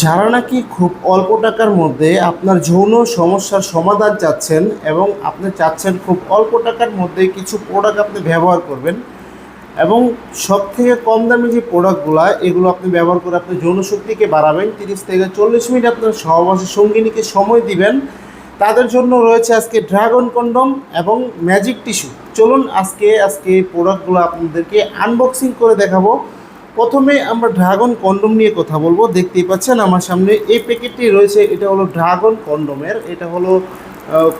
যারা নাকি খুব অল্প টাকার মধ্যে আপনার যৌন সমস্যার সমাধান চাচ্ছেন এবং আপনি চাচ্ছেন খুব অল্প টাকার মধ্যে কিছু প্রোডাক্ট আপনি ব্যবহার করবেন এবং সবথেকে কম দামি যে প্রোডাক্টগুলো এগুলো আপনি ব্যবহার করে আপনি যৌন শক্তিকে বাড়াবেন, 30 থেকে 40 মিনিট আপনার সহবাসী সঙ্গিনীকে সময় দিবেন, তাদের জন্য রয়েছে আজকে ড্রাগন কন্ডম এবং ম্যাজিক টিস্যু। চলুন আজকে এই প্রোডাক্টগুলো আপনাদেরকে আনবক্সিং করে দেখাবো। প্রথমে আমরা ড্রাগন কন্ডম নিয়ে কথা বলবো। দেখতেই পাচ্ছেন আমার সামনে এই প্যাকেটটি রয়েছে, এটা হলো ড্রাগন কন্ডমের। এটা হলো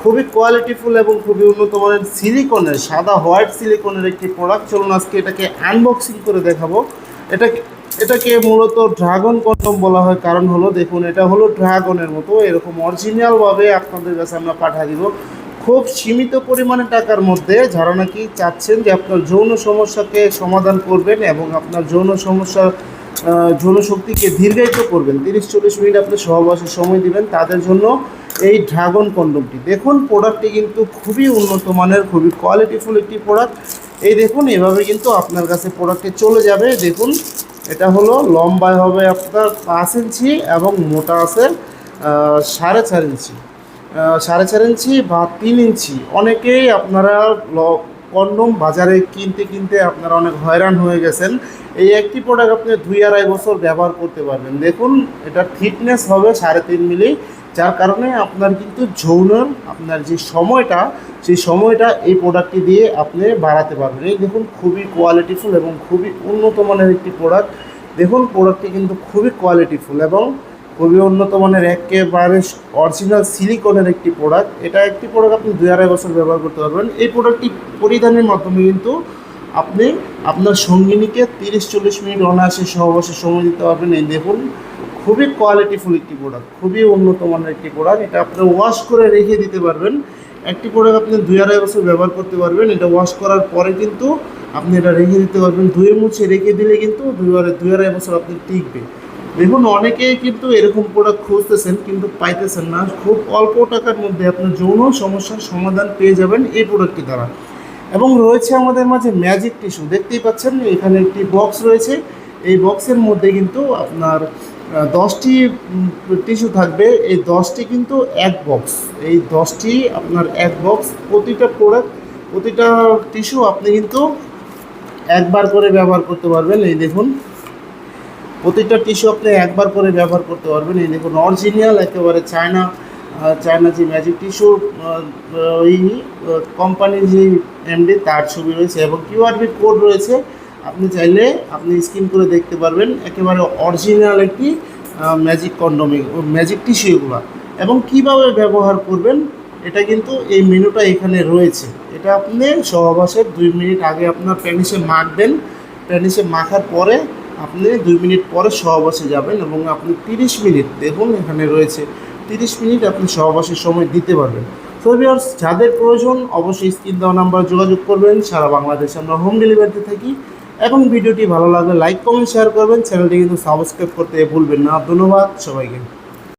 খুবই কোয়ালিটিফুল এবং খুবই উন্নত মানের সিলিকনের, সাদা হোয়াইট সিলিকনের একটি প্রোডাক্ট। চলুন আজকে এটাকে আনবক্সিং করে দেখাবো। এটাকে এটাকে মূলত ড্রাগন কন্ডম বলা হয়, কারণ হলো দেখুন এটা হলো ড্রাগনের মতো এরকম অরিজিনালভাবে আপনাদের কাছে আমরা পাঠিয়ে দিব খুব সীমিত পরিমাণে টাকার মধ্যে। যারা নাকি চাচ্ছেন যে আপনার যৌন সমস্যাকে সমাধান করবেন এবং আপনার যৌন শক্তিকে দীর্ঘায়িত করবেন, 30-40 মিনিট আপনি সহবাসের সময় দিবেন, তাদের জন্য এই ড্রাগন কন্ডমটি। দেখুন প্রোডাক্টটি কিন্তু খুবই উন্নত মানের, খুবই কোয়ালিটিফুল একটি প্রোডাক্ট। এই দেখুন এভাবে কিন্তু আপনার কাছে প্রোডাক্টটি চলে যাবে। দেখুন এটা হলো লম্বায় হবে আপনার 5 ইঞ্চি এবং মোটা আছে 4.5 ইঞ্চি, 4.5 ইঞ্চি বা 3 ইঞ্চি। অনেকেই আপনারা কন্ডম বাজারে কিনতে আপনারা অনেক হয়রান হয়ে গেছেন। এই একটি প্রোডাক্ট আপনি 2-2.5 বছর ব্যবহার করতে পারবেন। দেখুন এটা থিকনেস হবে 3.5 মিলি, যার কারণে আপনার কিন্তু যৌনের আপনার যে সময়টা সেই সময়টা এই প্রোডাক্টটি দিয়ে আপনি বাড়াতে পারবেন। এই দেখুন খুবই কোয়ালিটিফুল এবং খুবই উন্নত মানের একটি প্রোডাক্ট। দেখুন প্রোডাক্টটি কিন্তু খুবই কোয়ালিটিফুল এবং খুবই উন্নত মানের, একেবারে অরিজিনাল সিলিকনের একটি প্রোডাক্ট। এটা একটি প্রোডাক্ট আপনি 2-2.5 বছর ব্যবহার করতে পারবেন। এই প্রোডাক্টটি পরিধানের মাধ্যমে কিন্তু আপনি আপনার সঙ্গিনীকে 30-40 মিনিট অনায়াসে সহবাসে সময় দিতে পারবেন। এই দেখুন খুবই কোয়ালিটিফুল একটি প্রোডাক্ট, খুবই উন্নত মানের একটি প্রোডাক্ট। এটা আপনি ওয়াশ করে রেখে দিতে পারবেন। একটি প্রোডাক্ট আপনি 2-2.5 বছর ব্যবহার করতে পারবেন। এটা ওয়াশ করার পরে কিন্তু আপনি এটা রেখে দিতে পারবেন, ধুয়ে মুছে রেখে দিলে কিন্তু 2-2.5 বছর আপনি টিকবে। দেখুন অনেকেই কিন্তু এরকম প্রোডাক্ট খুঁজতেছেন কিন্তু পাইতেছেন না। খুব অল্প টাকার মধ্যে আপনার যৌন সমস্যার সমাধান পেয়ে যাবেন এই প্রোডাক্টটি দ্বারা। এবং রয়েছে আমাদের মাঝে ম্যাজিক টিস্যু। দেখতেই পাচ্ছেন এখানে একটি বক্স রয়েছে। এই বক্সের মধ্যে কিন্তু আপনার 10টি টিস্যু থাকবে। এই 10টি কিন্তু এক বক্স, এই 10টি আপনার এক বক্স। প্রতিটা টিস্যু আপনি কিন্তু একবার করে ব্যবহার করতে পারবেন। এই দেখুন প্রতিটা টিস্যু আপনি একবার করে ব্যবহার করতে পারবেন। এই দেখুন অরিজিনাল একেবারে চায়না যে ম্যাজিক টিস্যু ওই কোম্পানির যে এমডি তার ছবি রয়েছে এবং কিউআরবি কোড রয়েছে। আপনি চাইলে আপনি স্ক্যান করে দেখতে পারবেন একেবারে অরিজিনাল একটি ম্যাজিক কন্ডোমে ম্যাজিক টিস্যু এগুলো। এবং কিভাবে ব্যবহার করবেন এটা কিন্তু এই মেনুটা এখানে রয়েছে। এটা আপনি সহবাসের 2 মিনিট আগে আপনার প্যানিসে মাখবেন। প্যানিসে মাখার পরে আপনি 2 মিনিট পরে সহবাসে যাবেন এবং আপনি 30 মিনিট, দেখুন এখানে রয়েছে 30 মিনিট আপনি সহবাসের সময় দিতে পারবেন। তো ভিউয়ার্স যাদের প্রয়োজন অবশ্যই স্ক্রিন দেওয়া নাম্বার যোগাযোগ করবেন। সারা বাংলাদেশে আমরা হোম ডেলিভারিতে থাকি। এবং ভিডিওটি ভালো লাগলে লাইক কমেন্ট শেয়ার করবেন। চ্যানেলটি কিন্তু সাবস্ক্রাইব করতে ভুলবেন না। ধন্যবাদ সবাইকে।